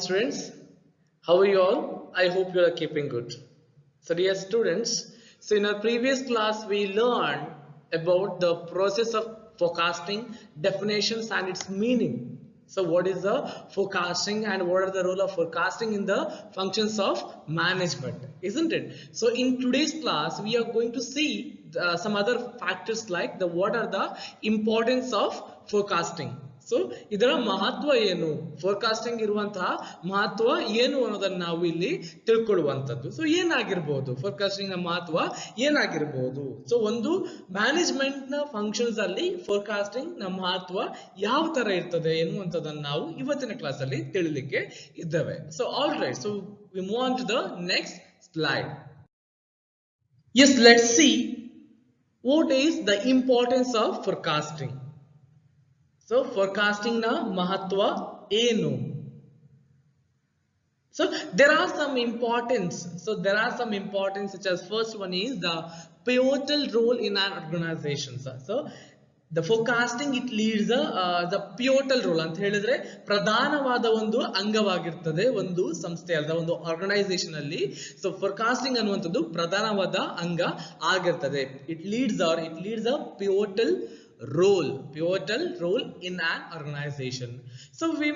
students. How are you all? I hope you are keeping good. So dear students, so in our previous class we learned about the process of forecasting, definitions and its meaning. So what is the forecasting and what are the role of forecasting in the functions of management, isn't it? So in today's class we are going to see some other factors like what are the importance of forecasting. So ಇದರ ಮಹತ್ವ ಏನು, forecasting ಇರುವಂತಹ ಮಹತ್ವ ಏನು ಅನ್ನೋದನ್ನ ನಾವು ಇಲ್ಲಿ ತಿಳ್ಕೊಳ್ಳುವಂಥದ್ದು. So ಏನಾಗಿರ್ಬೋದು forecasting ನ ಮಹತ್ವ ಏನಾಗಿರ್ಬೋದು? ಸೊ ಒಂದು ಮ್ಯಾನೇಜ್ಮೆಂಟ್ ನ ಫಂಕ್ಷನ್ಸ್ ಅಲ್ಲಿ ಫೋರ್ಕಾಸ್ಟಿಂಗ್ ನ ಮಹತ್ವ ಯಾವ ತರ ಇರ್ತದೆ ಎನ್ನುವಂಥದ್ದನ್ನು ನಾವು ಇವತ್ತಿನ ಕ್ಲಾಸ್ ಅಲ್ಲಿ ತಿಳಿಲಿಕ್ಕೆ ಇದ್ದೇವೆ. So all right, so we move on to the next slide. Yes, let's see what is the importance of forecasting. So forecasting na mahatva enu. So there are some importance. Such as first one is the pivotal role in an organization. So the forecasting it leads the pivotal role ಅಂತ ಹೇಳಿದ್ರೆ ಪ್ರಧಾನವಾದ ಒಂದು ಅಂಗವಾಗಿರ್ತದೆ ಒಂದು ಸಂಸ್ಥೆಯ ಒಂದು organisation ಅಲ್ಲಿ. So forecasting ಅನ್ನುವಂಥದ್ದು ಪ್ರಧಾನವಾದ ಅಂಗ ಆಗಿರ್ತದೆ. It leads a pivotal role in an organization. So we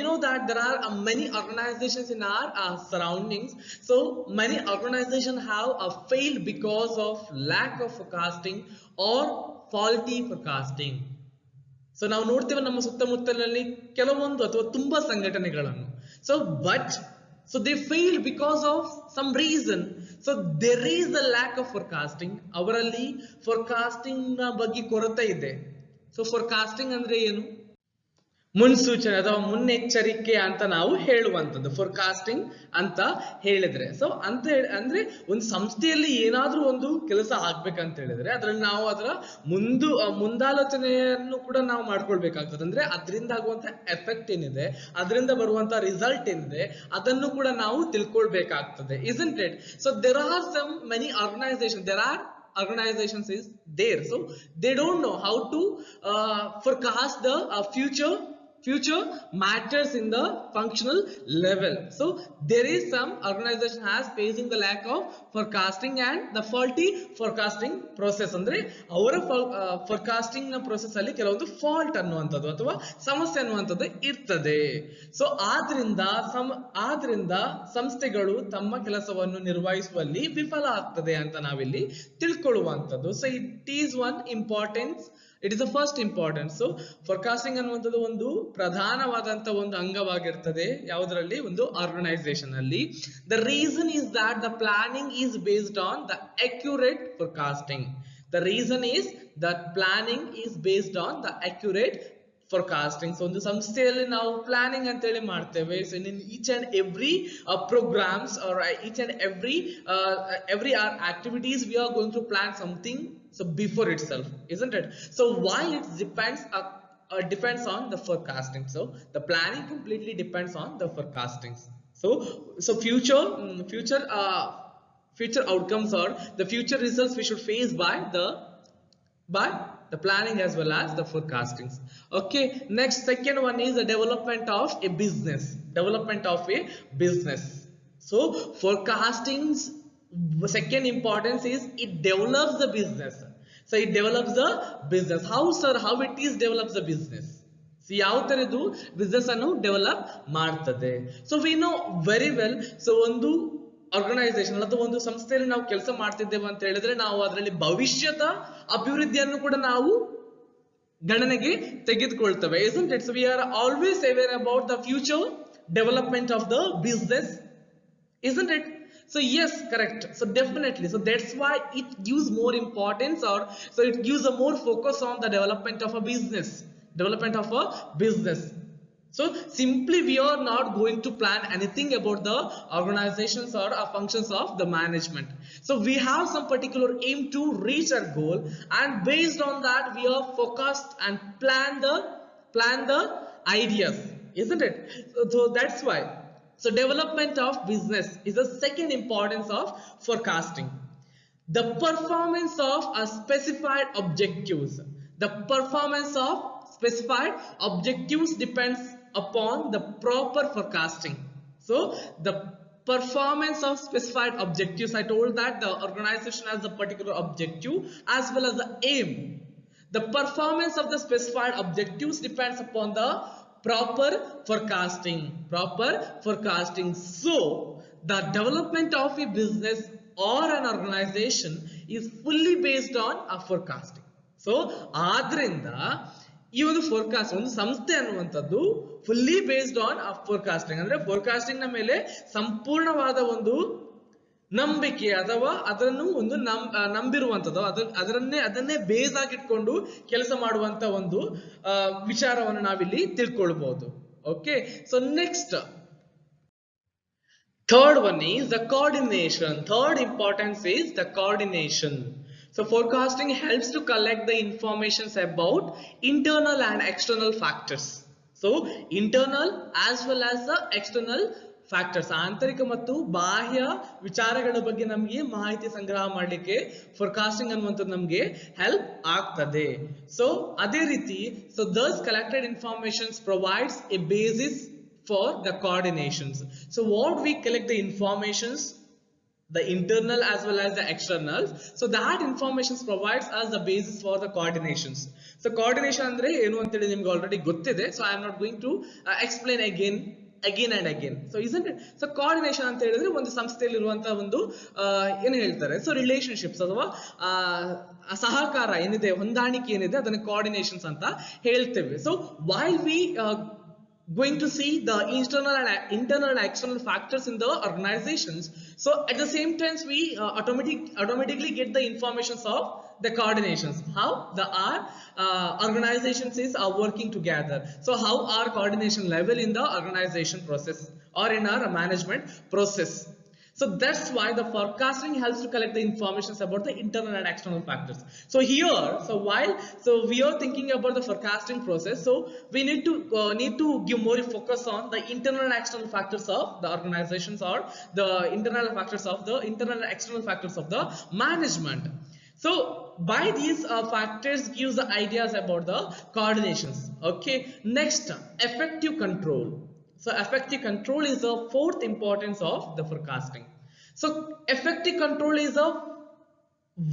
know that there are many organizations in our surroundings. So many organizations have failed because of lack of forecasting or faulty forecasting. So ನಾವು ನೋಡ್ತೇವೆ ನಮ್ಮ ಸುತ್ತಮುತ್ತಲಿನಲ್ಲಿ ಕೆಲವೊಂದು ಅಥವಾ ತುಂಬಾ ಸಂಘಟನೆಗಳನ್ನು. So they failed because of some reason. So there is a lack of forecasting. ಅವರಲ್ಲಿ forecasting ನ ಬಗ್ಗೆ ಕೊರತೆ ಇದೆ. ಸೊ forecasting ಅಂದ್ರೆ ಏನು? ಮುನ್ಸೂಚನೆ ಅಥವಾ ಮುನ್ನೆಚ್ಚರಿಕೆ ಅಂತ ನಾವು ಹೇಳುವಂಥದ್ದು ಫೋರ್ಕಾಸ್ಟಿಂಗ್ ಅಂತ ಹೇಳಿದ್ರೆ. ಸೊ ಅಂದ್ರೆ ಒಂದು ಸಂಸ್ಥೆಯಲ್ಲಿ ಏನಾದ್ರೂ ಒಂದು ಕೆಲಸ ಆಗ್ಬೇಕಂತ ಹೇಳಿದ್ರೆ ಅದ್ರಲ್ಲಿ ನಾವು ಅದರ ಮುಂದಾಲೋಚನೆಯನ್ನು ಕೂಡ ನಾವು ಮಾಡ್ಕೊಳ್ಬೇಕಾಗ್ತದೆ. ಅಂದ್ರೆ ಅದರಿಂದ ಆಗುವಂತ ಎಫೆಕ್ಟ್ ಏನಿದೆ, ಅದರಿಂದ ಬರುವಂತ ರಿಸಲ್ಟ್ ಏನಿದೆ ಅದನ್ನು ಕೂಡ ನಾವು ತಿಳ್ಕೊಳ್ಬೇಕಾಗ್ತದೆ, isn't it? So there are many organizations is there, so they don't know how to forecast the future matters in the functional level. So there is some organization has facing the lack of forecasting and the faulty forecasting process. ಅಂದ್ರೆ ಅವರ forecasting ನ process ಅಲ್ಲಿ ಕೆಲವೊಂದು fault ಅನ್ನುವಂಥದ್ದು ಅಥವಾ ಸಮಸ್ಯೆ ಅನ್ನುವಂಥದ್ದು ಇರ್ತದೆ. ಸೊ ಆದ್ರಿಂದ ಸಂಸ್ಥೆಗಳು ತಮ್ಮ ಕೆಲಸವನ್ನು ನಿರ್ವಹಿಸುವಲ್ಲಿ ವಿಫಲ ಆಗ್ತದೆ ಅಂತ ನಾವಿಲ್ಲಿ ತಿಳ್ಕೊಳ್ಳುವಂಥದ್ದು. So it is the first importance. So forecasting ಅನ್ನುವಂಥದ್ದು ಒಂದು ಪ್ರಧಾನವಾದಂತ ಒಂದು ಅಂಗವಾಗಿರ್ತದೆ ಯಾವುದರಲ್ಲಿ, ಒಂದು ಆರ್ಗನೈಸೇಷನ್ ಅಲ್ಲಿ. The reason is that the planning is based on the accurate forecasting. The reason is that planning is based on the accurate forecasting. So ಒಂದು ಸಂಸ್ಥೆಯಲ್ಲಿ ನಾವು planning ಅಂತ ಹೇಳಿ ಮಾಡ್ತೇವೆ. So in each and every programs or each and every activities we are going to plan something. So before itself, isn't it? So why it depends on the forecasting. So the planning completely depends on the forecasting. So future outcomes or the future results we should face by the planning as well as the forecasting. Okay, next, second one is the development of a business. So forecasting's second importance is it develops the business. So it develops the business. How it is develops the business? So ಯಾವ ತರದ್ದು business ಅನ್ನು develop ಮಾಡ್ತದೆ? So we know very well. So ಒಂದು organisation ಅಥವಾ ಒಂದು ಸಂಸ್ಥೆಯಲ್ಲಿ ನಾವು ಕೆಲಸ ಮಾಡ್ತಿದ್ದೇವೆ ಅಂತ ಹೇಳಿದ್ರೆ ನಾವು ಅದರಲ್ಲಿ ಭವಿಷ್ಯದ ಅಭಿವೃದ್ಧಿಯನ್ನು ಕೂಡ ನಾವು ಗಣನೆಗೆ ತೆಗೆದುಕೊಳ್ತೇವೆ, isn't it? So we are always aware about the future development of the business, isn't it? So yes, correct. So definitely, so that's why it gives more importance, or so it gives a more focus on the development of a business. So simply we are not going to plan anything about the organizations or functions of the management. So we have some particular aim to reach our goal, and based on that we are focused and plan the ideas, isn't it? So that's why. So development of business is the second importance of forecasting. The performance of a specified objectives. The performance of specified objectives depends upon the proper forecasting. So the performance of specified objectives, I told that the organization has a particular objective as well as the aim. The performance of the specified objectives depends upon the proper forecasting. So the development of a business or an organization is fully based on a forecasting. So ಆದ್ರಿಂದ ಈ ಒಂದು forecast, ಒಂದು ಸಂಸ್ಥೆ ಅನ್ನುವಂಥದ್ದು fully based on forecasting, ಅಂದ್ರೆ forecasting ನ ಮೇಲೆ ಸಂಪೂರ್ಣವಾದ ಒಂದು ನಂಬಿಕೆ ಅಥವಾ ಅದನ್ನು ಒಂದು ನಂಬಿರುವಂಥದ್ದು, ಅದನ್ನೇ ಬೇಸ್ ಆಗಿಟ್ಕೊಂಡು ಕೆಲಸ ಮಾಡುವಂತ ಒಂದು ವಿಚಾರವನ್ನು ನಾವಿಲ್ಲಿ ತಿಳ್ಕೊಳ್ಬಹುದು. Okay, so next third one is the coordination. Third importance is the coordination. So forecasting helps to collect the informations about internal and external factors. So internal as well as the external factors, ಆಂತರಿಕ ಮತ್ತು ಬಾಹ್ಯ ವಿಚಾರಗಳ ಬಗ್ಗೆ ನಮಗೆ ಮಾಹಿತಿ ಸಂಗ್ರಹ ಮಾಡಲಿಕ್ಕೆ forecasting ಅನ್ನುವಂಥದ್ದು ನಮಗೆ ಹೆಲ್ಪ್ ಆಗ್ತದೆ. ಸೊ ಅದೇ ರೀತಿ so Dus collected informations provides A basis for the coordinations. So what we collect the informations, the internal as well as the externals, so that informations provides us the basis for the coordinations. So coordination andre enu anteli nimge already gottide, so I am not going to explain again and again. So isn't it? So coordination anta ಹೇಳಿದ್ರೆ ಒಂದು ಸಂಸ್ಥೆಯಲ್ಲಿ ಇರುವಂತ ಒಂದು ಏನು ಹೇಳ್ತಾರೆ, so relationships ಅಥವಾ ಸಹಕಾರ ಏನಿದೆ, ಹೊಂದಾಣಿಕೆ ಏನಿದೆ, ಅದನ್ನ ಕೋಆರ್ಡಿನೇಷನ್ಸ್ ಅಂತ ಹೇಳ್ತೇವೆ. So while we going to see the internal and external factors in the organizations, so at the same time we automatically get the informations of the coordinations, how the our organizations are working together. So how our coordination level in the organization process or in our management process. So that's why the forecasting helps to collect the informations about the internal and external factors. So here, so we are thinking about the forecasting process, so we need to give more focus on the internal and external factors of the organizations, or the internal and external factors of the management. So by these factors gives the ideas about the coordinations. Okay, next, effective control. So effective control is the fourth importance of the forecasting. So effective control is a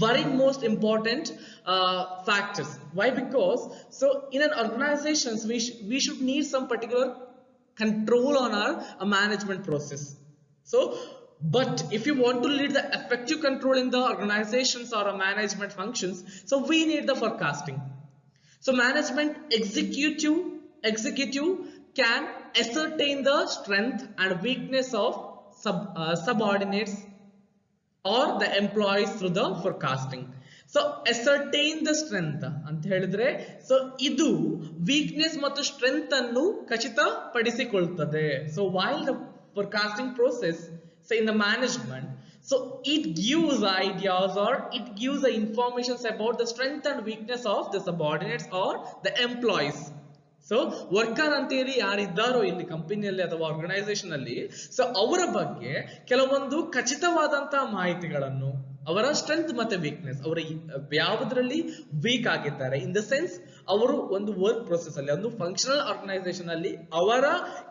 very most important factors. Why? Because so in an organizations we should need some particular control on our management process. So but if you want to lead the effective control in the organizations or management functions, so we need the forecasting. So management executive can ascertain the strength and weakness of subordinates or the employees through the forecasting. So ascertain the strength ಅಂತ ಹೇಳಿದ್ರೆ, so ಇದು weakness ಮತ್ತು strength ಅನ್ನು ಖಚಿತಪಡಿಸಿಕೊಳ್ಳುತ್ತದೆ. So while the forecasting process, say in the management, so it gives ideas or it gives the informations about the strength and weakness of the subordinates or the employees. So worker ಅಂತೇಳಿ ಯಾರಿದ್ದಾರೋ ಇಲ್ಲಿ ಕಂಪನಿಯಲ್ಲಿ ಅಥವಾ organisation ಅಲ್ಲಿ, so ಅವರ ಬಗ್ಗೆ ಕೆಲವೊಂದು ಖಚಿತವಾದಂತಹ ಮಾಹಿತಿಗಳನ್ನು, ಅವರ ಸ್ಟ್ರೆಂತ್ ಮತ್ತೆ ವೀಕ್ನೆಸ್, ಅವರ ಯಾವುದರಲ್ಲಿ ವೀಕ್ ಆಗಿದ್ದಾರೆ, ಇನ್ ದ ಸೆನ್ಸ್ ಅವರು ಒಂದು ವರ್ಕ್ ಪ್ರೊಸೆಸ್ ಅಲ್ಲಿ, ಒಂದು ಫಂಕ್ಷನಲ್ ಆರ್ಗನೈಸೇಷನ್ ಅಲ್ಲಿ ಅವರ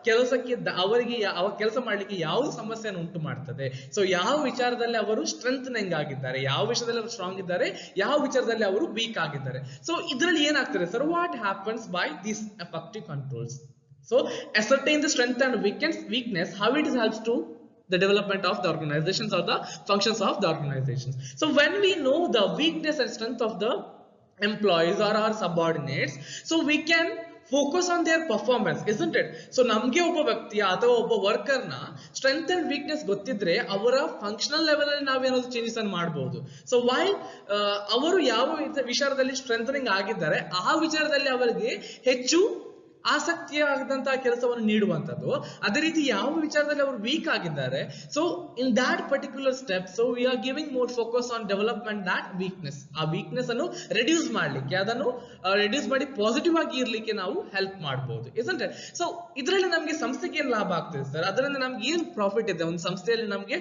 ಕೆಲಸಕ್ಕೆ ಅವರಿಗೆ ಕೆಲಸ ಮಾಡ್ಲಿಕ್ಕೆ ಯಾವ ಸಮಸ್ಯೆಯನ್ನು ಉಂಟು ಮಾಡ್ತದೆ, ಸೊ ಯಾವ ವಿಚಾರದಲ್ಲಿ ಅವರು ಸ್ಟ್ರೆಂಥನಿಂಗ್ ಆಗಿದ್ದಾರೆ, ಯಾವ ವಿಷಯದಲ್ಲಿ ಅವರು ಸ್ಟ್ರಾಂಗ್ ಇದ್ದಾರೆ, ಯಾವ ವಿಚಾರದಲ್ಲಿ ಅವರು ವೀಕ್ ಆಗಿದ್ದಾರೆ. ಸೊ ಇದರಲ್ಲಿ ಏನಾಗ್ತದೆ sir, what happens by this effective controls. So ascertain the strength and weakness, how it helps to the development of the organizations or the functions of the organizations. So when we know the weakness and strength of the employees or our subordinates, so we can focus on their performance, isn't it? So ನಮಗೆ ಒಬ್ಬ ವ್ಯಕ್ತಿ ಅಥವಾ ಒಬ್ಬ worker ನ strength and weakness ಗೊತ್ತಿದ್ರೆ ಅವರ functional level ಅಲ್ಲಿ ನಾವೇನಾದ್ರು ಚೇಂಜಸ್ ಅನ್ನು ಮಾಡಬಹುದು. ಸೊ ವೈಲ್ ಅವರು ಯಾವ ವಿಚಾರದಲ್ಲಿ ಸ್ಟ್ರೆಂಥನಿಂಗ್ ಆಗಿದ್ದಾರೆ ಆ ವಿಚಾರದಲ್ಲಿ ಅವರಿಗೆ ಹೆಚ್ಚು ಆಸಕ್ತಿಯಾದಂತಹ ಕೆಲಸವನ್ನು ನೀಡುವಂಥದ್ದು. ಅದೇ ರೀತಿ ಯಾವ ವಿಚಾರದಲ್ಲಿ ಅವರು ವೀಕ್ ಆಗಿದ್ದಾರೆ, so in that particular step, so we are giving more focus on development that weakness. ಆ ವೀಕ್ನೆಸ್ ಅನ್ನು ರೆಡ್ಯೂಸ್ ಮಾಡ್ಲಿಕ್ಕೆ, ಅದನ್ನು ರೆಡ್ಯೂಸ್ ಮಾಡಿ ಪಾಸಿಟಿವ್ ಆಗಿ ಇರ್ಲಿಕ್ಕೆ ನಾವು ಹೆಲ್ಪ್ ಮಾಡಬಹುದು, isn't it? ಸೊ ಇದರಲ್ಲಿ ನಮಗೆ ಸಂಸ್ಥೆಗೆ ಏನ್ ಲಾಭ ಆಗ್ತದೆ ಸರ್, ಅದರಿಂದ ನಮ್ಗೆ ಏನ್ ಪ್ರಾಫಿಟ್ ಇದೆ ಒಂದು ಸಂಸ್ಥೆಯಲ್ಲಿ, ನಮಗೆ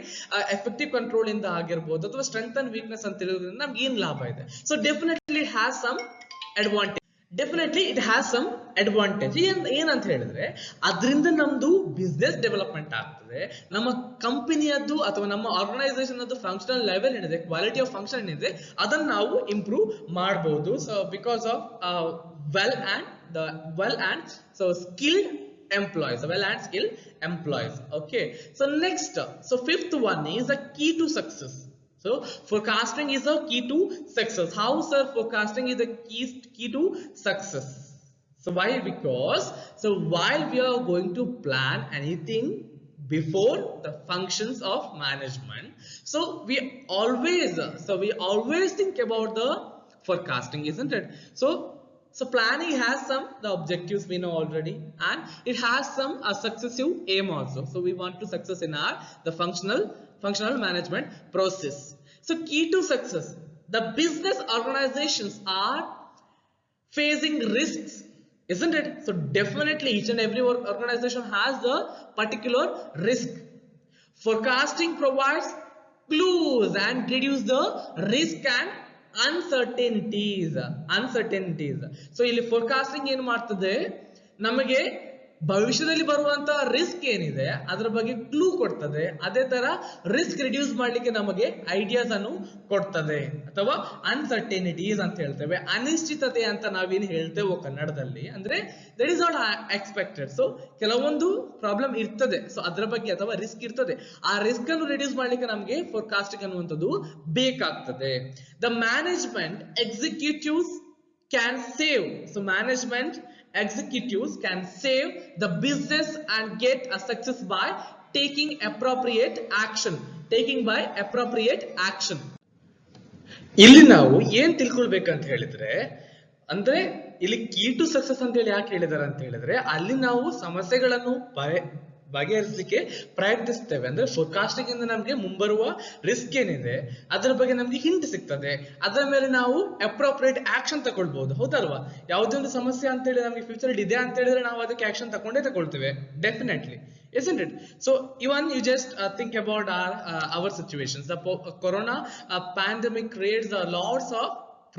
ಎಫೆಕ್ಟಿವ್ ಕಂಟ್ರೋಲ್ ಇಂದ ಆಗಿರ್ಬೋದು ಅಥವಾ ಸ್ಟ್ರೆಂತ್ ಅಂಡ್ ವೀಕ್ನೆಸ್ ಅಂತ ತಿಳಿಯೋದ್ರಿಂದ ನಮ್ಗೆ ಏನ್ ಲಾಭ ಇದೆ. So definitely has some advantage. Definitely it has some advantage. ಏನಂತ ಹೇಳಿದ್ರೆ ಅದರಿಂದ ನಮ್ದು ಬಿಸ್ನೆಸ್ ಡೆವಲಪ್ಮೆಂಟ್ ಆಗ್ತದೆ, ನಮ್ಮ ಕಂಪನಿಯದ್ದು ಅಥವಾ ನಮ್ಮ ಆರ್ಗನೈಸೇಷನ್ ಅದು ಫಂಕ್ಷನಲ್ ಲೆವೆಲ್ ಏನಿದೆ, ಕ್ವಾಲಿಟಿ ಆಫ್ ಫಂಕ್ಷನ್ ಏನಿದೆ ಅದನ್ನ ನಾವು ಇಂಪ್ರೂವ್ ಮಾಡಬಹುದು. So because of well and the well and so skilled employees, well and skilled employees. Okay, so next, so fifth one is the key to success. So forecasting is a key to success. How, sir, forecasting is a key to success? So why? Because so while we are going to plan anything before the functions of management, so we always think about the forecasting, isn't it? So planning has some the objectives we know already, and it has some a successive aim also. So we want to success in our the functional management process. So key to success, the business organizations are facing risks, isn't it? So definitely each and every organization has the particular risk. Forecasting provides clues and reduce the risk and uncertainties. So ಇಲ್ಲಿ forecasting ಏನು ಮಾಡ್ತದೆ, ನಮಗೆ ಭವಿಷ್ಯದಲ್ಲಿ ಬರುವಂತಹ risk ಏನಿದೆ ಅದರ ಬಗ್ಗೆ clue ಕೊಡ್ತದೆ. ಅದೇ ತರ ರಿಸ್ಕ್ ರಿಡ್ಯೂಸ್ ಮಾಡ್ಲಿಕ್ಕೆ ನಮಗೆ ಐಡಿಯಾಸ್ ಅನ್ನು ಕೊಡ್ತದೆ, ಅಥವಾ ಅನ್ಸರ್ಟೆನಿಟೀಸ್ ಅಂತ ಹೇಳ್ತೇವೆ, ಅನಿಶ್ಚಿತತೆ ಅಂತ ನಾವೇನು ಹೇಳ್ತೇವೆ ಕನ್ನಡದಲ್ಲಿ, ಅಂದ್ರೆ that is not expected. So ಕೆಲವೊಂದು ಪ್ರಾಬ್ಲಮ್ ಇರ್ತದೆ, ಸೊ ಅದರ ಬಗ್ಗೆ ಅಥವಾ ರಿಸ್ಕ್ ಇರ್ತದೆ, ಆ ರಿಸ್ಕ್ ಅನ್ನು ರಿಡ್ಯೂಸ್ ಮಾಡ್ಲಿಕ್ಕೆ ನಮಗೆ ಫೋರ್ಕಾಸ್ಟಿಂಗ್ ಅನ್ನುವಂಥದ್ದು ಬೇಕಾಗ್ತದೆ. The management executives can save, so management executives can save the business and get a success by taking appropriate action. ಇಲ್ಲಿ ನಾವು ಏನ್ ತಿಳ್ಕೊಳ್ಬೇಕಂತ ಹೇಳಿದ್ರೆ, ಅಂದ್ರೆ ಇಲ್ಲಿ ಕೀ ಟು ಸಕ್ಸಸ್ ಅಂತ ಹೇಳಿ ಯಾಕೆ ಹೇಳಿದಾರೆ ಅಂತ ಹೇಳಿದ್ರೆ, ಅಲ್ಲಿ ನಾವು ಸಮಸ್ಯೆಗಳನ್ನು ಬಗೆಹರಿಸಲಿಕ್ಕೆ ಪ್ರಯತ್ನಿಸ್ತೇವೆ. ಅಂದ್ರೆ ಫೋರ್ಕಾಸ್ಟಿಂಗ್ ಇಂದ ನಮ್ಗೆ ಮುಂಬರುವ ರಿಸ್ಕ್ ಏನಿದೆ ಅದರ ಬಗ್ಗೆ ನಮ್ಗೆ ಹಿಂಟ್ ಸಿಗ್ತದೆ, ಅದರ ಮೇಲೆ ನಾವು ಅಪ್ರೋಪ್ರಿಯೇಟ್ ಆಕ್ಷನ್ ತಗೊಳ್ಬಹುದು, ಹೌದಲ್ವಾ? ಯಾವುದೇ ಒಂದು ಸಮಸ್ಯೆ ಅಂತ ಹೇಳಿ ನಮ್ಗೆ ಫ್ಯೂಚರ್ ಇದೆ ಅಂತ ಹೇಳಿದ್ರೆ ನಾವು ಅದಕ್ಕೆ ಆಕ್ಷನ್ ತಗೊಳ್ತೇವೆ, definitely, isn't it? So even you just think about our situations. The corona pandemic creates lots of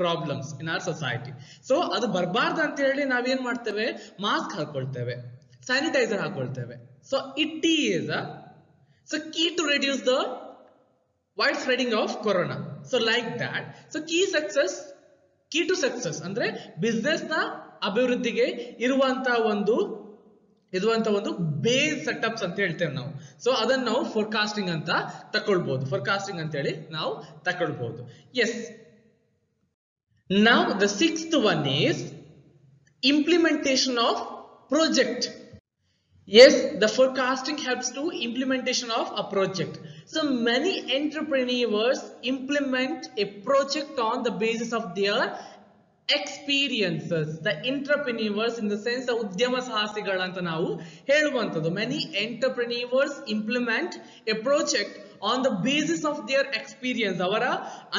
problems in our society. So ಅದು ಬರಬಾರ್ದು ಅಂತ ಹೇಳಿ ನಾವೇನ್ ಮಾಡ್ತೇವೆ, ಮಾಸ್ಕ್ ಹಾಕೊಳ್ತೇವೆ, ಸ್ಯಾನಿಟೈಸರ್ ಹಾಕೊಳ್ತೇವೆ. So it is so key to reduce the widespreading of corona. So like that, so key to success ಅಂದ್ರೆ business ನ ಅಭಿವೃದ್ಧಿಗೆ ಇರುವಂತ ಒಂದು ಬೇಸ್ ಸೆಟಪ್ಸ್ ಅಂತ ಹೇಳ್ತೇವೆ ನಾವು. ಸೊ ಅದನ್ನ ನಾವು ಫೋರ್ಕಾಸ್ಟಿಂಗ್ ಅಂತ ತಕೊಳ್ಬಹುದು. Yes, now the sixth one is implementation of project. Yes, the forecasting helps to implementation of a project. So many entrepreneurs implement a project on the basis of their experiences. The entrepreneurs in the sense of ಉದ್ಯಮ ಸಾಹಸಿಗಳಂತ ನಾವು ಹೇಳುವಂತದ್ದು. Many entrepreneurs implement a project on the basis of their experience. ಅವರ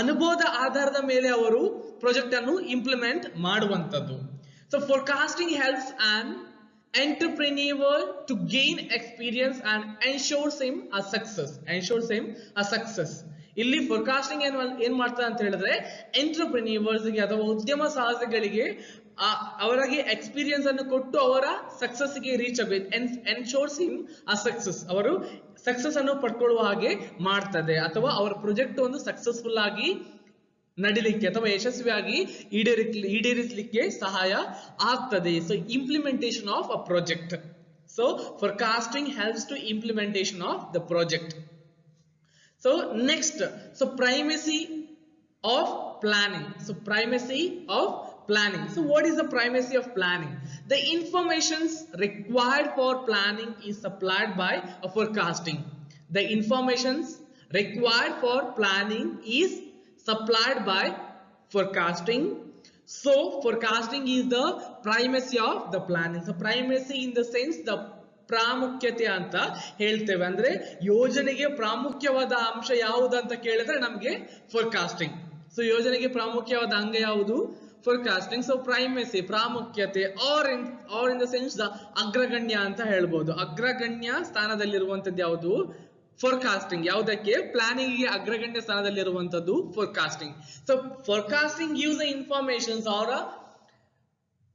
ಅನುಭವದ ಆಧಾರದ ಮೇಲೆ ಅವರು project ಅನ್ನು implement ಮಾಡುವಂತದ್ದು. So forecasting helps an entrepreneur to gain experience and ensures him a success. ಇಲ್ಲಿ ಫೋರ್ಕಾಸ್ಟಿಂಗ್ ಏನ್ ಮಾಡ್ತಾರೆ ಅಂತ ಹೇಳಿದ್ರೆ, ಎಂಟರ್ಪ್ರೆನ್ಯೂರ್ಸ್ ಗೆ ಅಥವಾ ಉದ್ಯಮ ಸಾಹಸಿಗಳಿಗೆ ಅವರಿಗೆ ಎಕ್ಸ್ಪೀರಿಯನ್ಸ್ ಅನ್ನು ಕೊಟ್ಟು ಅವರ ಸಕ್ಸಸ್ ಗೆ ರೀಚ್ ಆಗಬೇಕು. ಎನ್ಶೋರ್ಸ್ ಹಿಮ್ ಅ ಸಕ್ಸಸ್, ಅವರು ಸಕ್ಸಸ್ ಅನ್ನು ಪಡ್ಕೊಳ್ಳುವ ಹಾಗೆ ಮಾಡ್ತದೆ, ಅಥವಾ ಅವರ ಪ್ರಾಜೆಕ್ಟ್ ಒಂದು ಸಕ್ಸಸ್ಫುಲ್ ಆಗಿ ನಡಿಲಿಕ್ಕೆ ಅಥವಾ ಯಶಸ್ವಿಯಾಗಿ ಈಡೇರಿಸಲಿಕ್ಕೆ ಸಹಾಯ ಆಗ್ತದೆ. So implementation of a project. So forecasting helps to implementation of the project. So next, so primacy of planning. So what is the primacy of planning? The informations required for planning is supplied by a forecasting. The informations required for planning is supplied by forecasting. So forecasting is the primacy of the planning. So primacy in the sense the ಪ್ರಾಮುಖ್ಯತೆ ಅಂತ ಹೇಳ್ತೇವೆ. ಅಂದ್ರೆ ಯೋಜನೆಗೆ ಪ್ರಾಮುಖ್ಯವಾದ ಅಂಶ ಯಾವುದು ಅಂತ ಕೇಳಿದ್ರೆ ನಮ್ಗೆ ಫೋರ್ಕಾಸ್ಟಿಂಗ್. ಸೊ ಯೋಜನೆಗೆ ಪ್ರಾಮುಖ್ಯವಾದ ಅಂಗ ಯಾವುದು? ಫೋರ್ಕಾಸ್ಟಿಂಗ್. ಸೊ ಪ್ರೈಮಸಿ ಪ್ರಾಮುಖ್ಯತೆ, or in the sense the ಅಗ್ರಗಣ್ಯ ಅಂತ ಹೇಳ್ಬೋದು. ಅಗ್ರಗಣ್ಯ ಸ್ಥಾನದಲ್ಲಿರುವಂತದ್ದು ಯಾವುದು? ಫೋರ್ಕಾಸ್ಟಿಂಗ್. ಯಾವುದಕ್ಕೆ? ಪ್ಲಾನಿಂಗ್ ಗೆ ಅಗ್ರಗಣ್ಯ ಸ್ಥಾನದಲ್ಲಿರುವಂತದ್ದು forecasting. So forecasting gives the informations or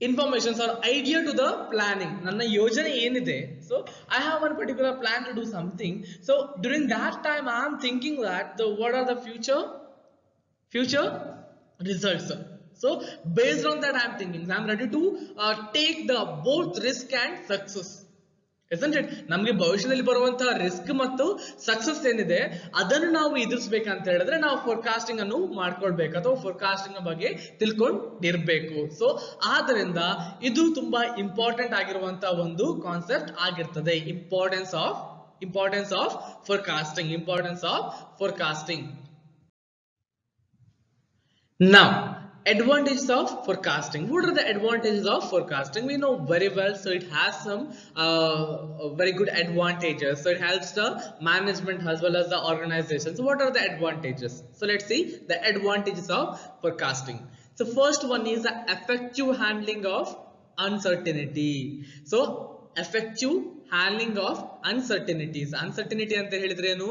informations or idea to the planning. Nanna yojane enide, so I have one particular plan to do something. So during that time I am thinking that the what are the future results. So based on that I am thinking I am ready to take the both risk and success. Isn't it? ನಮಗೆ ಭವಿಷ್ಯದಲ್ಲಿ ಬರುವಂತಹ risk ಮತ್ತು success ಏನಿದೆ ಅದನ್ನು ನಾವು ಎದುರಿಸಬೇಕಂತ ಹೇಳಿದ್ರೆ ನಾವು forecasting ಅನ್ನು ಮಾಡ್ಕೊಳ್ಬೇಕು ಅಥವಾ ಫೋರ್ಕಾಸ್ಟಿಂಗ್ ಬಗ್ಗೆ ತಿಳ್ಕೊಂಡಿರ್ಬೇಕು. ಸೊ ಆದ್ದರಿಂದ ಇದು ತುಂಬಾ ಇಂಪಾರ್ಟೆಂಟ್ ಆಗಿರುವಂತಹ ಒಂದು ಕಾನ್ಸೆಪ್ಟ್ ಆಗಿರ್ತದೆ. Importance of forecasting. Now, advantages of forecasting. What are the advantages of forecasting? We know very well. So it has some very good advantages. So it helps the management as well as the organization. So what are the advantages? So let's see the advantages of forecasting. So first one is the effective handling of uncertainty. So effective handling of uncertainties. Uncertainty ante helidre enu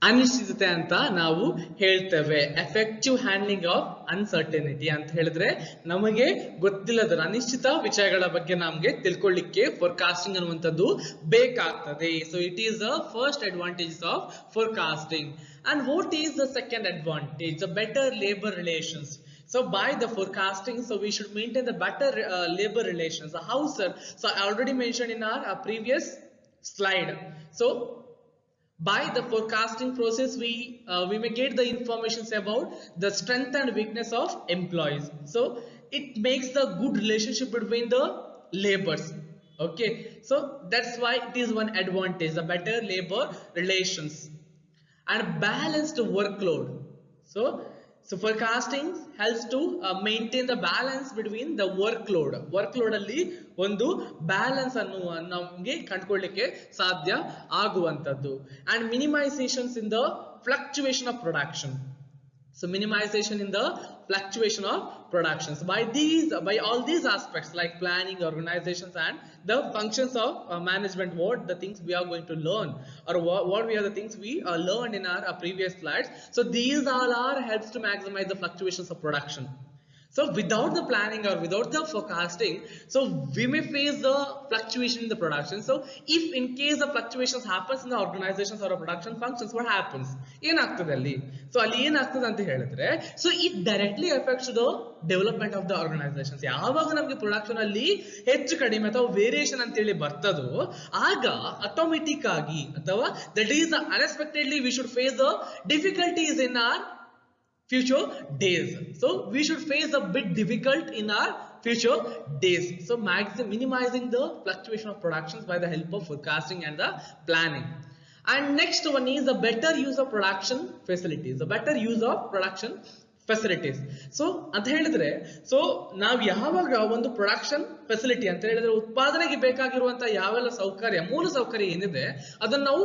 ಅನಿಶ್ಚಿತತೆ ಅಂತ ನಾವು ಹೇಳ್ತೇವೆ. Effective handling of uncertainty ಅಂತ ಹೇಳಿದ್ರೆ ನಮಗೆ ಗೊತ್ತಿಲ್ಲದ ಅನಿಶ್ಚಿತ ವಿಷಯಗಳ ಬಗ್ಗೆ ನಮಗೆ ತಿಳ್ಕೊಳ್ಳಿಕ್ಕೆ ಫೋರ್ಕಾಸ್ಟಿಂಗ್ ಅನ್ನುವಂಥದ್ದು ಬೇಕಾಗ್ತದೆ. So it is the first advantage of forecasting. And what is the second advantage? The better labour relations. So by the forecasting, so we should maintain the better labor relations. How, sir? So I already mentioned in our previous slide. So by the forecasting process we may get the informations about the strength and weakness of employees. So it makes the good relationship between the labors. Okay, so that's why it is one advantage, the better labor relations and balanced workload. So forecasting helps to maintain the balance between the workload ಅಲ್ಲಿ ಒಂದು balance ಅನ್ನು ನಮಗೆ ಕಂಡುಕೊಳ್ಳಿಕ್ಕೆ ಸಾಧ್ಯ ಆಗುವಂತದ್ದು. and minimizations in the fluctuation of production. So minimization in the fluctuation of productions by all these aspects like planning, organizations and the functions of management, what the things we are going to learn or what we are the things we learned in our previous slides. So these all are helps to maximize the fluctuations of production. So without the planning or without the forecasting, so we may face the fluctuation in the production. So if in case the fluctuations happens in the organizations or production functions, what happens? ಏನಾಗ್ತದೆ ಅಲ್ಲಿ? So ಅಲ್ಲಿ ಏನಾಗ್ತದೆ ಅಂತ ಹೇಳಿದ್ರೆ, so it directly affects the development of the organizations. ಯಾವಾಗ ನಮಗೆ production ಅಲ್ಲಿ ಹೆಚ್ಚು ಕಡಿಮೆ ಅಥವಾ ವೇರಿಯೇಷನ್ ಅಂತ ಹೇಳಿ ಬರ್ತದೋ ಆಗ ಆಟೋಮೆಟಿಕ್ ಆಗಿ ಅಥವಾ that is unexpectedly we should face the difficulties in our future days. So we should face a bit difficult in our future days. So minimizing the fluctuation of productions by the help of forecasting and the planning. And next one is the better use of production facilities. The better use of production facilities. So ಅಂತ ಹೇಳಿದ್ರೆ so ನಾವು ಯಾವಾಗ ಒಂದು production facility ಅಂತ ಹೇಳಿದ್ರೆ ಉತ್ಪಾದನೆಗೆ ಬೇಕಾಗಿರುವಂತಹ ಯಾವೆಲ್ಲ ಮೂಲ ಸೌಕರ್ಯ ಏನಿದೆ ಅದನ್ನು ನಾವು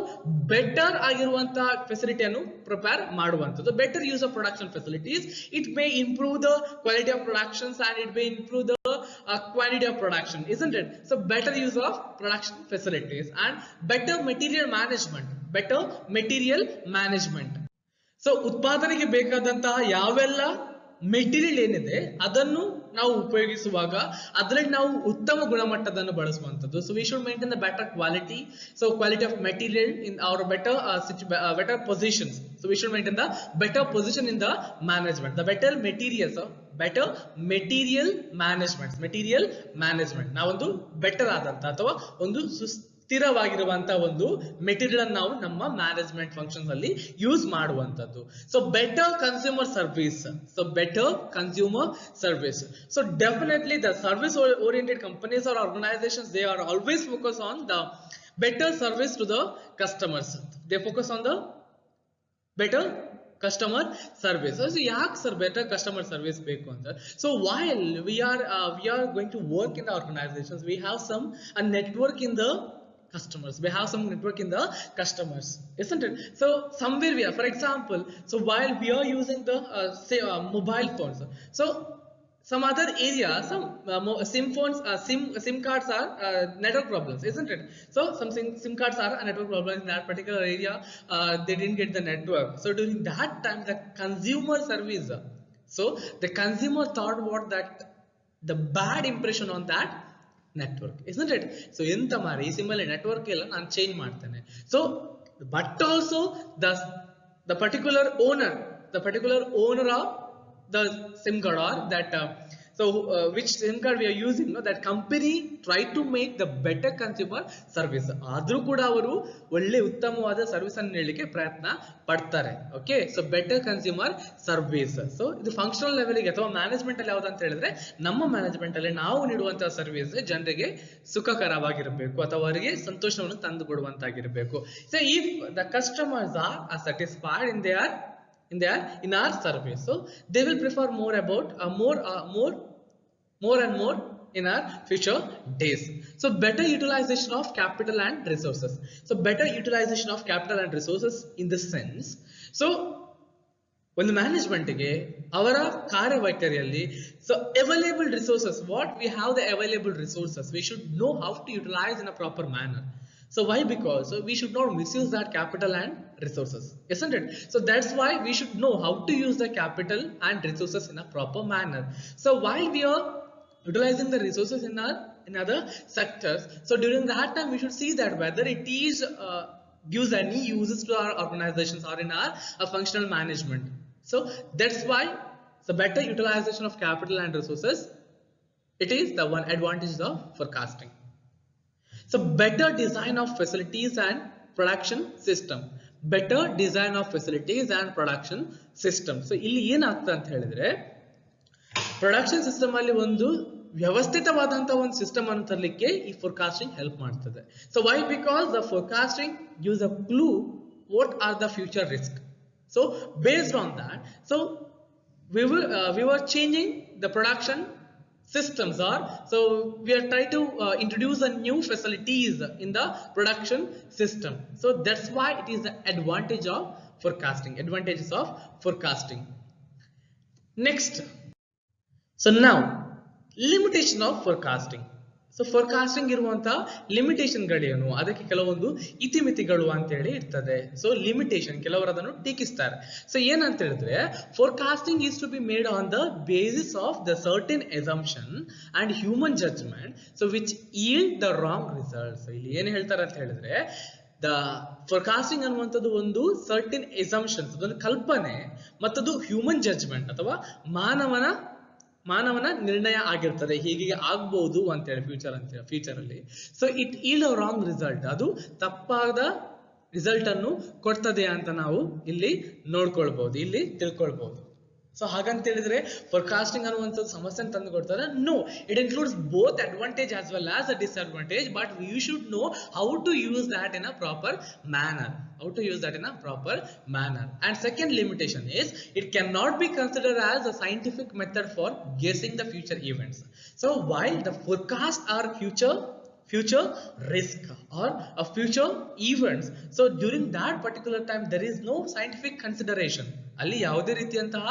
ಬೆಟರ್ ಆಗಿರುವಂತಹ ಫೆಸಿಲಿಟಿಯನ್ನು ಪ್ರಿಪೇರ್ ಮಾಡುವಂಥದ್ದು. Better use of production facilities, it may improve the quality of productions and it may improve the quantity of production, isn't it? So better use of production facilities and better material management. So ಉತ್ಪಾದನೆಗೆ ಬೇಕಾದಂತಹ ಯಾವೆಲ್ಲ material ಏನಿದೆ ಅದನ್ನು ನಾವು ಉಪಯೋಗಿಸುವಾಗ ಅದರಲ್ಲಿ ನಾವು ಉತ್ತಮ ಗುಣಮಟ್ಟದನ್ನು ಬಳಸುವಂತದ್ದು. So we should maintain the better quality. So quality of material in our better positions. So we should maintain the better position in the management, the better materials, better material management. ನಾವೊಂದು better ಆದಂತ ಅಥವಾ ಒಂದು ಸ್ಥಿರವಾಗಿರುವಂತಹ ಒಂದು material ಅನ್ನು ನಾವು ನಮ್ಮ management functions ಅಲ್ಲಿ ಯೂಸ್ ಮಾಡುವಂತದ್ದು. So better consumer service. So definitely the service oriented companies or organizations, they are always focused on the better service to the customers. They focus on the better customer service. So yaak sir better customer service ಬೇಕು ಅಂತ? So while we are going to work in the organizations, we have some network in the customers. We have some network in the customers, isn't it? So somewhere we are, for example, so while we are using the mobile phones, so some other area, some SIM cards are network problems, isn't it? So some SIM cards are a network problem in that particular area. They didn't get the network. So during that time, the consumer service. So the consumer thought what that the bad impression on that network, isn't it? So ಎಂತ ಮಾರಿ ಈ sim ಅಲ್ಲಿ network ಇಲ್ಲ, ನಾನು change ಮಾಡ್ತೇನೆ. So but also the particular owner of the SIM card, or that which SIM card we are using, that company try to make the better consumer service. ಆದ್ರೂ ಕೂಡ ಅವರು ಒಳ್ಳೆ ಉತ್ತಮವಾದ ಸರ್ವಿಸ್ ಅನ್ನು ನೀಡಲಿಕ್ಕೆ ಪ್ರಯತ್ನ ಪಡ್ತಾರೆ. Okay, so better consumer service. So ಇದು ಫಂಕ್ಷನಲ್ ಲೆವೆಲ್ಗೆ ಅಥವಾ ಮ್ಯಾನೇಜ್ಮೆಂಟ್ ಅಲ್ಲಿ ಯಾವ್ದು ಅಂತ ಹೇಳಿದ್ರೆ, ನಮ್ಮ ಮ್ಯಾನೇಜ್ಮೆಂಟ್ ಅಲ್ಲಿ ನಾವು ನೀಡುವಂತಹ ಸರ್ವಿಸ್ ಜನರಿಗೆ ಸುಖಕರವಾಗಿರಬೇಕು ಅಥವಾ ಅವರಿಗೆ ಸಂತೋಷವನ್ನು ತಂದು ಕೊಡುವಂತಾಗಿರಬೇಕು. So if the customers are satisfied in our service, so they will prefer more and more in our future days. So better utilization of capital and resources. So better utilization of capital and resources in the sense, so ಒಂದು ಮ್ಯಾನೇಜ್ಮೆಂಟ್ಗೆ ಅವರ ಕಾರ್ಯವೈಖರಿಯಲ್ಲಿ, so available resources, what we have the available resources, we should know how to utilise in a proper manner. So why? Because we should not misuse that capital and resources, isn't it? So that's why we should know how to use the capital and resources in a proper manner. So while we are utilizing the resources in other sectors, so during that time we should see that whether it is gives any uses to our organizations or in our functional management. So that's why the better utilization of capital and resources, it is the one advantage of forecasting. So better design of facilities and production system. Better design of facilities and production system. So ಇಲ್ಲಿ ಏನಾಗ್ತದೆ ಅಂತ ಹೇಳಿದ್ರೆ, production system ಅಲ್ಲಿ ಒಂದು ವ್ಯವಸ್ಥಿತವಾದಂತಹ ಒಂದು system ಅನ್ನು ತರಲಿಕ್ಕೆ ಈ ಫೋರ್ಕಾಸ್ಟಿಂಗ್ ಹೆಲ್ಪ್ ಮಾಡ್ತದೆ. So why? Because the forecasting gives a clue what are the future risk. So based on that, so we were changing the production systems, or so we are trying to introduce a new facilities in the production system. So that's why it is the advantages of forecasting. Next, so now limitation of forecasting. So forecasting ಇರುವಂತ limitation ಗಳೇನು, ಅದಕ್ಕೆ ಕೆಲವೊಂದು ಇತಿಮಿತಿಗಳು ಅಂತ ಹೇಳಿ ಇರ್ತದೆ. So limitation, ಕೆಲವರು ಅದನ್ನು ಟೀಕಿಸ್ತಾರೆ. So ಏನಂತ ಹೇಳಿದ್ರೆ, forecasting is to be made on the basis of the certain assumption and human judgement, so which yield the wrong results. ಇಲ್ಲಿ ಏನ್ ಹೇಳ್ತಾರೆ ಅಂತ ಹೇಳಿದ್ರೆ, ದ ಫೋರ್ಕಾಸ್ಟಿಂಗ್ ಅನ್ನುವಂಥದ್ದು ಒಂದು ಸರ್ಟನ್ ಅಸಂಪ್ಷನ್ಸ್, ಅದೊಂದು ಕಲ್ಪನೆ, ಮತ್ತದು ಹ್ಯೂಮನ್ ಜಡ್ಜ್ಮೆಂಟ್ ಅಥವಾ ಮಾನವನ ನಿರ್ಣಯ ಆಗಿರ್ತದೆ, ಹೀಗೆ ಆಗ್ಬಹುದು ಅಂತ ಹೇಳಿ ಫ್ಯೂಚರ್ ಅಲ್ಲಿ. So it yield a wrong result, ಅದು ತಪ್ಪಾದ ರಿಸಲ್ಟ್ ಅನ್ನು ಕೊಡ್ತದೆ ಅಂತ ನಾವು ಇಲ್ಲಿ ನೋಡ್ಕೊಳ್ಬಹುದು, ಇಲ್ಲಿ ತಿಳ್ಕೊಳ್ಬಹುದು. ಸೊ ಹಾಗಂತ ಹೇಳಿದ್ರೆ ಫೋರ್ಕಾಸ್ಟಿಂಗ್ ಅನ್ನುವಂಥದ್ದು ಸಮಸ್ಯೆ ತಂದು ಕೊಡ್ತಾರೆ? No, it includes both advantage as well as a disadvantage, but you should know how to use that in a proper manner. And second limitation is, it cannot be considered as a scientific method for guessing the future events. So while the forecasts are future risk or a future events, so during that particular time there is no scientific consideration, ಅಲ್ಲಿ ಯಾವುದೇ ರೀತಿಯಂತಹ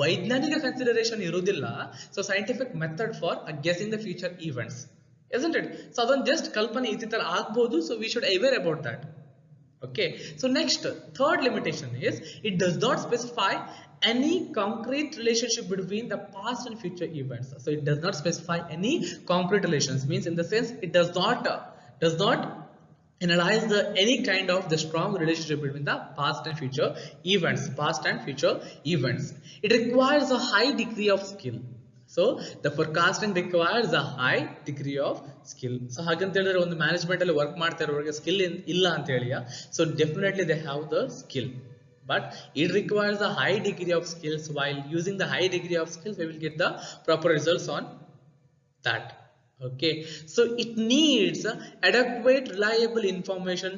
ವೈಜ್ಞಾನಿಕ consideration ಇರುವುದಿಲ್ಲ. So scientific method for guessing the future events, isn't it? So ಅದೊಂದು just ಕಲ್ಪನೆ ಈ ತರ ಆಗ್ಬಹುದು. So we should aware about that. Okay, so next, third limitation is, it does not specify any concrete relationship between the past and future events. So it does not specify any concrete relations, means in the sense it does not analyze any kind of the strong relationship between the past and future events. It requires a high degree of skill. So the forecasting requires a high degree of skill. So ಹಾಗಂತ ಹೇಳಿದ್ರೆ ಒಂದು management ಅಲ್ಲಿ work ಮಾಡ್ತಾ ಇರೋರಿಗೆ skill ಇಲ್ಲ ಅಂತ ಹೇಳಿಯಾ? So definitely they have the skill, but it requires a high degree of skills. While using the high degree of skills, we will get the proper results on that. Okay, so it needs adequate reliable information,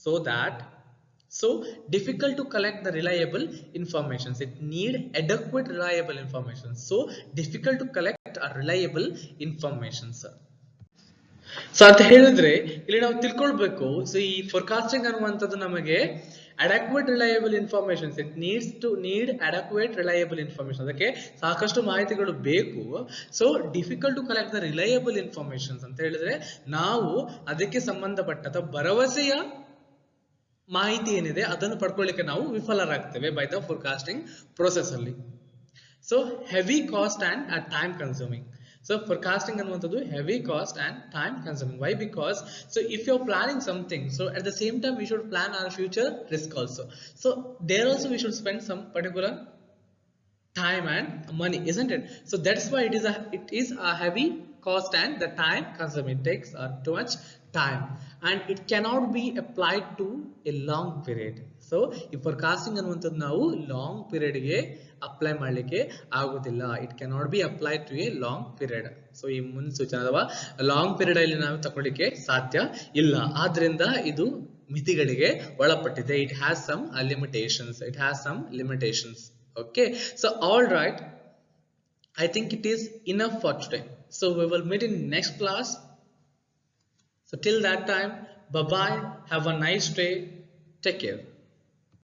so difficult to collect the reliable information. It need adequate reliable information, so difficult to collect a reliable information. So ಅಂತ ಹೇಳಿದ್ರೆ ಇಲ್ಲಿ ನಾವು ತಿಳ್ಕೊಳ್ಬೇಕು, so ಈ forecasting ಅನ್ನುವಂಥದ್ದು ನಮಗೆ adequate reliable informations, it need adequate reliable information, ಅದಕ್ಕೆ ಸಾಕಷ್ಟು ಮಾಹಿತಿಗಳು ಬೇಕು. So difficult to collect the reliable informations ಅಂತ ಹೇಳಿದ್ರೆ, ನಾವು ಅದಕ್ಕೆ ಸಂಬಂಧಪಟ್ಟ ಅಥವಾ ಭರವಸೆಯ ಮಾಹಿತಿ ಏನಿದೆ ಅದನ್ನು ಪಡ್ಕೊಳ್ಳಿಕ್ಕೆ ನಾವು ವಿಫಲರಾಗ್ತೇವೆ ಬೈ ದ ಫೋರ್ಕಾಸ್ಟಿಂಗ್ ಪ್ರೋಸೆಸ್ ಅಲ್ಲಿ. So heavy cost and time consuming. So forecasting ಅನ್ನುವಂಥದ್ದು heavy cost and time consuming. Why? Because so if you're planning something, so at the same time we should plan our future risk also. So there also we should spend some particular time and money, isn't it? So that's why it is a heavy cost and the time consuming. It takes too much time and it cannot be applied to a long period. So ಈ forecasting ಅನ್ನುವಂಥದ್ದು ನಾವು long period ಗೆ apply ಮಾಡಲಿಕ್ಕೆ ಆಗೋದಿಲ್ಲ. It cannot be applied to a long period. So ಈ ಮುನ್ಸೂಚನೆ ಅಥವಾ long period ಅಲ್ಲಿ ನಾವು ತಗೊಳ್ಳಿಕ್ಕೆ ಸಾಧ್ಯ ಇಲ್ಲ. ಆದ್ರಿಂದ ಇದು ಮಿತಿಗಳಿಗೆ ಒಳಪಟ್ಟಿದೆ. It has some limitations. Okay, so all right, I think it is enough for today. So we will meet in next class. So till that time, bye bye, have a nice day, take care.